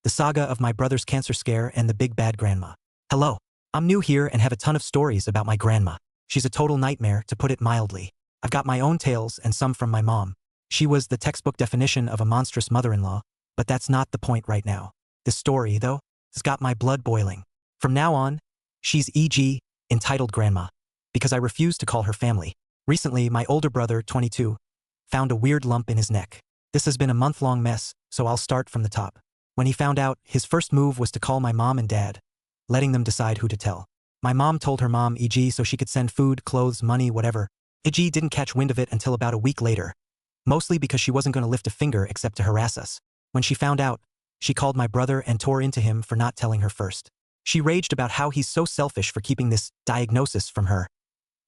the saga of my brother's cancer scare and the big bad grandma. Hello. I'm new here and have a ton of stories about my grandma. She's a total nightmare, to put it mildly. I've got my own tales and some from my mom. She was the textbook definition of a monstrous mother-in-law, but that's not the point right now. This story, though, has got my blood boiling. From now on, she's e.g. entitled grandma, because I refuse to call her family. Recently, my older brother, 22, found a weird lump in his neck. This has been a month-long mess, so I'll start from the top. When he found out, his first move was to call my mom and dad, letting them decide who to tell. My mom told her mom, e.g. so she could send food, clothes, money, whatever. E.g. didn't catch wind of it until about a week later, mostly because she wasn't going to lift a finger except to harass us. When she found out, she called my brother and tore into him for not telling her first. She raged about how he's so selfish for keeping this diagnosis from her.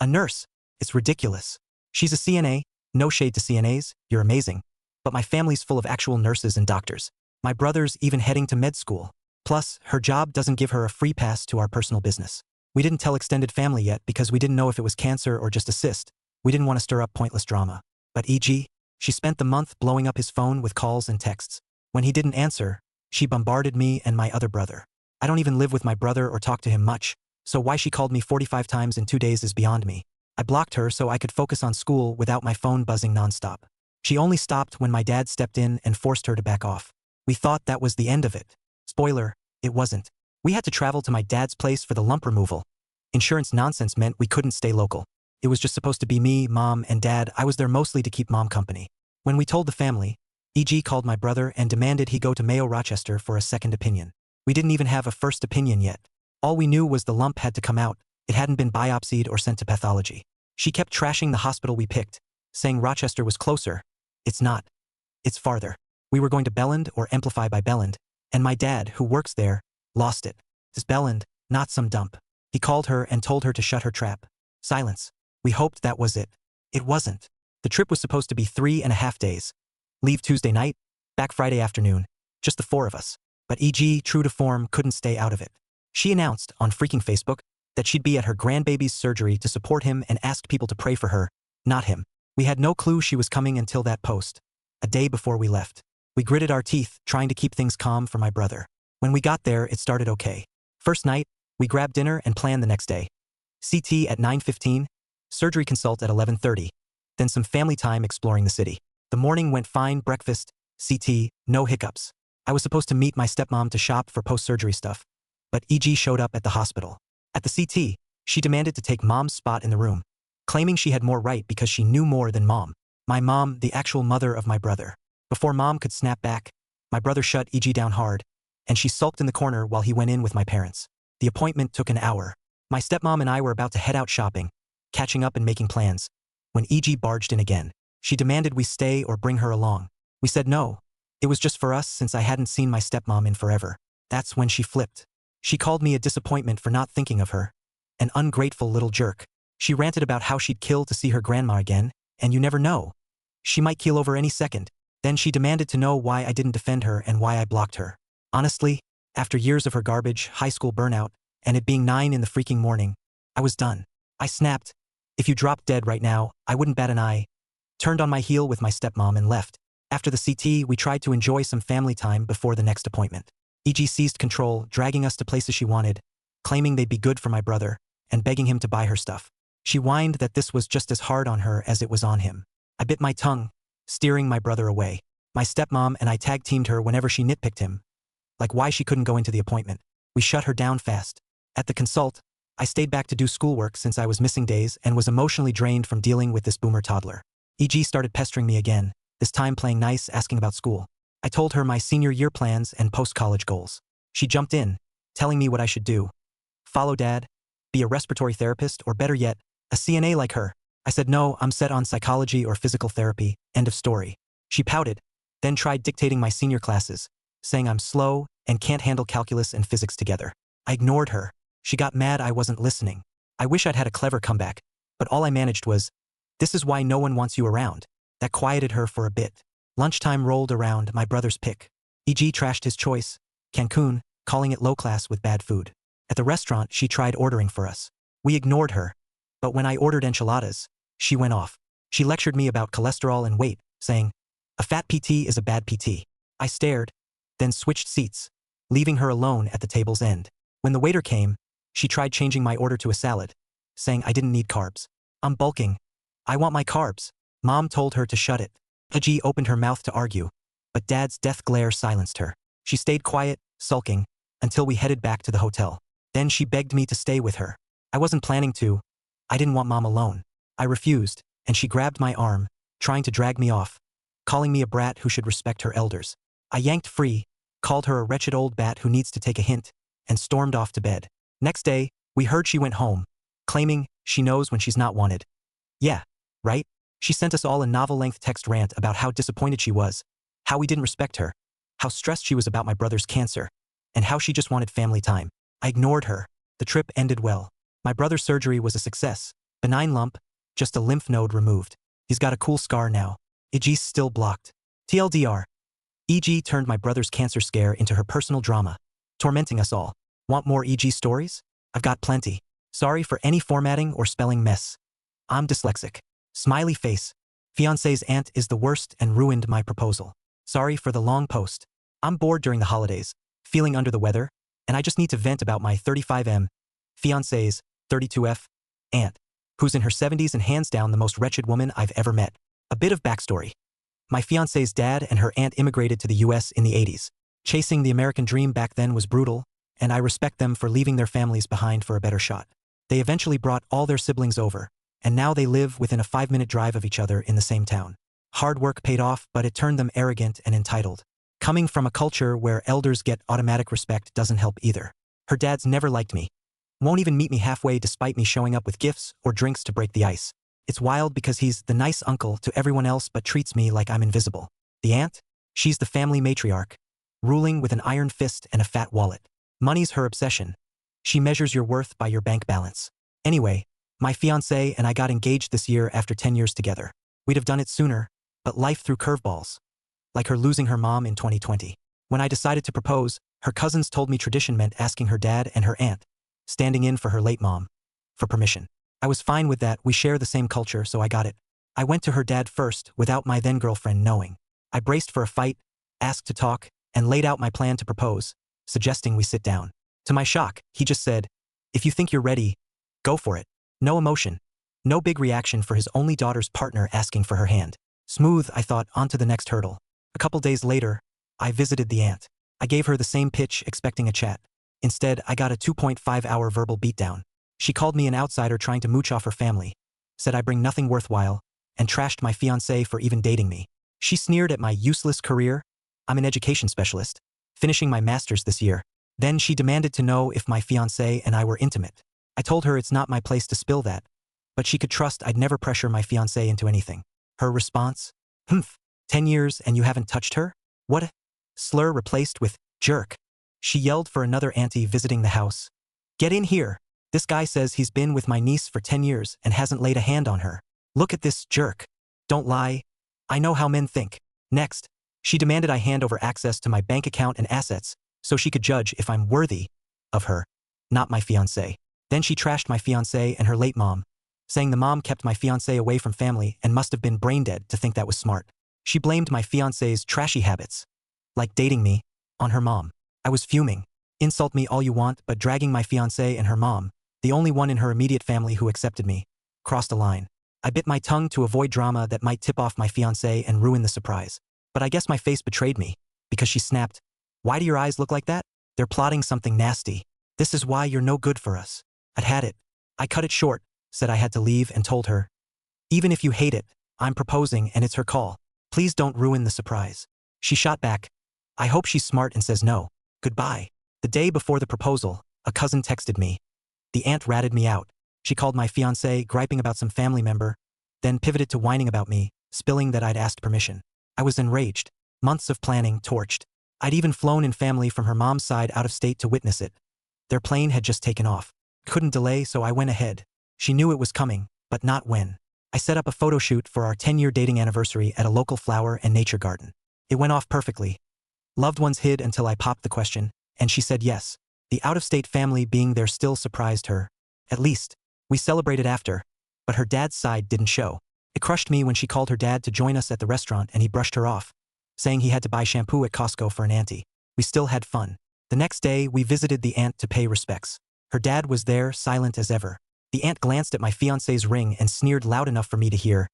A nurse. It's ridiculous. She's a CNA, no shade to CNAs, you're amazing. But my family's full of actual nurses and doctors. My brother's even heading to med school. Plus, her job doesn't give her a free pass to our personal business. We didn't tell extended family yet because we didn't know if it was cancer or just a cyst. We didn't want to stir up pointless drama. But e.g., she spent the month blowing up his phone with calls and texts. When he didn't answer, she bombarded me and my other brother. I don't even live with my brother or talk to him much, so why she called me 45 times in 2 days is beyond me. I blocked her so I could focus on school without my phone buzzing nonstop. She only stopped when my dad stepped in and forced her to back off. We thought that was the end of it. Spoiler, it wasn't. We had to travel to my dad's place for the lump removal. Insurance nonsense meant we couldn't stay local. It was just supposed to be me, mom, and dad. I was there mostly to keep mom company. When we told the family, E.G. called my brother and demanded he go to Mayo Rochester for a second opinion. We didn't even have a first opinion yet. All we knew was the lump had to come out. It hadn't been biopsied or sent to pathology. She kept trashing the hospital we picked, saying Rochester was closer. It's not. It's farther. We were going to Belland or Amplify by Belland, and my dad, who works there, lost it. This Belland, not some dump. He called her and told her to shut her trap. Silence. We hoped that was it. It wasn't. The trip was supposed to be 3.5 days. Leave Tuesday night, back Friday afternoon. Just the 4 of us. But E.G., true to form, couldn't stay out of it. She announced, on freaking Facebook, that she'd be at her grandbaby's surgery to support him and asked people to pray for her, not him. We had no clue she was coming until that post. A day before we left. We gritted our teeth, trying to keep things calm for my brother. When we got there, it started okay. First night, we grabbed dinner and planned the next day. CT at 9:15, surgery consult at 11:30, then some family time exploring the city. The morning went fine, breakfast, CT, no hiccups. I was supposed to meet my stepmom to shop for post-surgery stuff, but E.G. showed up at the hospital. At the CT, she demanded to take mom's spot in the room, claiming she had more right because she knew more than mom. My mom, the actual mother of my brother. Before mom could snap back, my brother shut E.G. down hard, and she sulked in the corner while he went in with my parents. The appointment took an hour. My stepmom and I were about to head out shopping, catching up and making plans, when E.G. barged in again. She demanded we stay or bring her along. We said no. It was just for us since I hadn't seen my stepmom in forever. That's when she flipped. She called me a disappointment for not thinking of her. An ungrateful little jerk. She ranted about how she'd kill to see her grandma again, and you never know. She might keel over any second. Then she demanded to know why I didn't defend her and why I blocked her. Honestly, after years of her garbage, high school burnout, and it being 9 in the freaking morning, I was done. I snapped. If you dropped dead right now, I wouldn't bat an eye. Turned on my heel with my stepmom and left. After the CT, we tried to enjoy some family time before the next appointment. E.G. seized control, dragging us to places she wanted, claiming they'd be good for my brother, and begging him to buy her stuff. She whined that this was just as hard on her as it was on him. I bit my tongue, steering my brother away. My stepmom and I tag-teamed her whenever she nitpicked him, like why she couldn't go into the appointment. We shut her down fast. At the consult, I stayed back to do schoolwork since I was missing days and was emotionally drained from dealing with this boomer toddler. E.G. started pestering me again, this time playing nice, asking about school. I told her my senior year plans and post-college goals. She jumped in, telling me what I should do. Follow dad, be a respiratory therapist, or better yet, a CNA like her. I said no, I'm set on psychology or physical therapy, end of story. She pouted, then tried dictating my senior classes, saying I'm slow and can't handle calculus and physics together. I ignored her. She got mad I wasn't listening. I wish I'd had a clever comeback, but all I managed was, "This is why no one wants you around." That quieted her for a bit. Lunchtime rolled around, my brother's pick. E.G. trashed his choice, Cancun, calling it low class with bad food. At the restaurant, she tried ordering for us. We ignored her, but when I ordered enchiladas, she went off. She lectured me about cholesterol and weight, saying, "A fat PT is a bad PT." I stared, then switched seats. leaving her alone at the table's end. When the waiter came, she tried changing my order to a salad, saying I didn't need carbs. I'm bulking. I want my carbs. Mom told her to shut it. Aji opened her mouth to argue, but Dad's death glare silenced her. She stayed quiet, sulking, until we headed back to the hotel. Then she begged me to stay with her. I wasn't planning to. I didn't want Mom alone. I refused, and she grabbed my arm, trying to drag me off, calling me a brat who should respect her elders. I yanked free, called her a wretched old bat who needs to take a hint, and stormed off to bed. Next day, we heard she went home, claiming she knows when she's not wanted. Yeah, right? She sent us all a novel-length text rant about how disappointed she was, how we didn't respect her, how stressed she was about my brother's cancer, and how she just wanted family time. I ignored her. The trip ended well. My brother's surgery was a success. Benign lump, just a lymph node removed. He's got a cool scar now. EG's still blocked. TLDR. EG turned my brother's cancer scare into her personal drama, tormenting us all. Want more EG stories? I've got plenty. Sorry for any formatting or spelling mess. I'm dyslexic. Smiley face. Fiancée's aunt is the worst and ruined my proposal. Sorry for the long post. I'm bored during the holidays, feeling under the weather, and I just need to vent about my 35M, fiancée's 32F, aunt, who's in her 70s and hands down the most wretched woman I've ever met. A bit of backstory. My fiancée's dad and her aunt immigrated to the US in the 80s. Chasing the American dream back then was brutal, and I respect them for leaving their families behind for a better shot. They eventually brought all their siblings over, and now they live within a 5-minute drive of each other in the same town. Hard work paid off, but it turned them arrogant and entitled. Coming from a culture where elders get automatic respect doesn't help either. Her dad's never liked me. Won't even meet me halfway despite me showing up with gifts or drinks to break the ice. It's wild because he's the nice uncle to everyone else but treats me like I'm invisible. The aunt? She's the family matriarch, ruling with an iron fist and a fat wallet. Money's her obsession. She measures your worth by your bank balance. Anyway, my fiancé and I got engaged this year after 10 years together. We'd have done it sooner, but life threw curveballs. Like her losing her mom in 2020. When I decided to propose, her cousins told me tradition meant asking her dad and her aunt, standing in for her late mom, for permission. I was fine with that. We share the same culture, so I got it. I went to her dad first, without my then-girlfriend knowing. I braced for a fight, asked to talk, and laid out my plan to propose, suggesting we sit down. To my shock, he just said, "If you think you're ready, go for it." No emotion. No big reaction for his only daughter's partner asking for her hand. Smooth, I thought, on to the next hurdle. A couple days later, I visited the aunt. I gave her the same pitch, expecting a chat. Instead, I got a 2.5-hour verbal beatdown. She called me an outsider trying to mooch off her family, said I bring nothing worthwhile, and trashed my fiancé for even dating me. She sneered at my useless career. I'm an education specialist, finishing my master's this year. Then she demanded to know if my fiancé and I were intimate. I told her it's not my place to spill that, but she could trust I'd never pressure my fiancé into anything. Her response? 10 years and you haven't touched her? What? Slur replaced with jerk. She yelled for another auntie visiting the house. Get in here. This guy says he's been with my niece for 10 years and hasn't laid a hand on her. Look at this jerk. Don't lie. I know how men think. Next, she demanded I hand over access to my bank account and assets so she could judge if I'm worthy of her, not my fiancé. Then she trashed my fiancé and her late mom, saying the mom kept my fiancé away from family and must have been brain dead to think that was smart. She blamed my fiancé's trashy habits, like dating me, on her mom. I was fuming. Insult me all you want, but dragging my fiancé and her mom, the only one in her immediate family who accepted me, crossed a line. I bit my tongue to avoid drama that might tip off my fiancé and ruin the surprise. But I guess my face betrayed me, because she snapped, "Why do your eyes look like that? They're plotting something nasty. This is why you're no good for us." I'd had it. I cut it short, said I had to leave, and told her, "Even if you hate it, I'm proposing and it's her call. Please don't ruin the surprise." She shot back, "I hope she's smart and says no. Goodbye." The day before the proposal, a cousin texted me. The aunt ratted me out. She called my fiancé, griping about some family member, then pivoted to whining about me, spilling that I'd asked permission. I was enraged. Months of planning torched. I'd even flown in family from her mom's side out of state to witness it. Their plane had just taken off. Couldn't delay, so I went ahead. She knew it was coming, but not when. I set up a photo shoot for our 10-year dating anniversary at a local flower and nature garden. It went off perfectly. Loved ones hid until I popped the question, and she said yes. The out-of-state family being there still surprised her. At least, we celebrated after, but her dad's side didn't show. It crushed me when she called her dad to join us at the restaurant and he brushed her off, saying he had to buy shampoo at Costco for an auntie. We still had fun. The next day, we visited the aunt to pay respects. Her dad was there, silent as ever. The aunt glanced at my fiancé's ring and sneered loud enough for me to hear.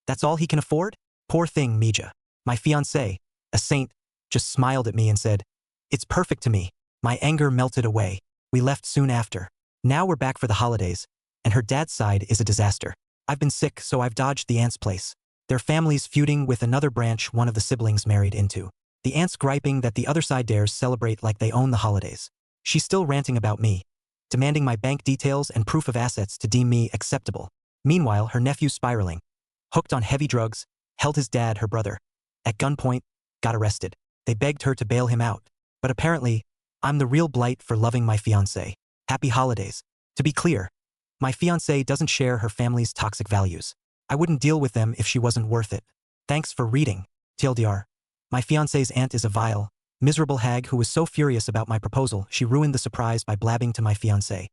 That's all he can afford? Poor thing, Mija. My fiancé, a saint, just smiled at me and said, it's perfect to me. My anger melted away. We left soon after. Now we're back for the holidays, and her dad's side is a disaster. I've been sick, so I've dodged the aunt's place. Their family's feuding with another branch one of the siblings married into. The aunt's griping that the other side dares celebrate like they own the holidays. She's still ranting about me, demanding my bank details and proof of assets to deem me acceptable. Meanwhile, her nephew's spiraling. Hooked on heavy drugs, held his dad, her brother, at gunpoint, got arrested. They begged her to bail him out. But apparently, I'm the real blight for loving my fiancé. Happy holidays. To be clear, my fiancé doesn't share her family's toxic values. I wouldn't deal with them if she wasn't worth it. Thanks for reading. TLDR. My fiancé's aunt is a vile, miserable hag who was so furious about my proposal she ruined the surprise by blabbing to my fiancé.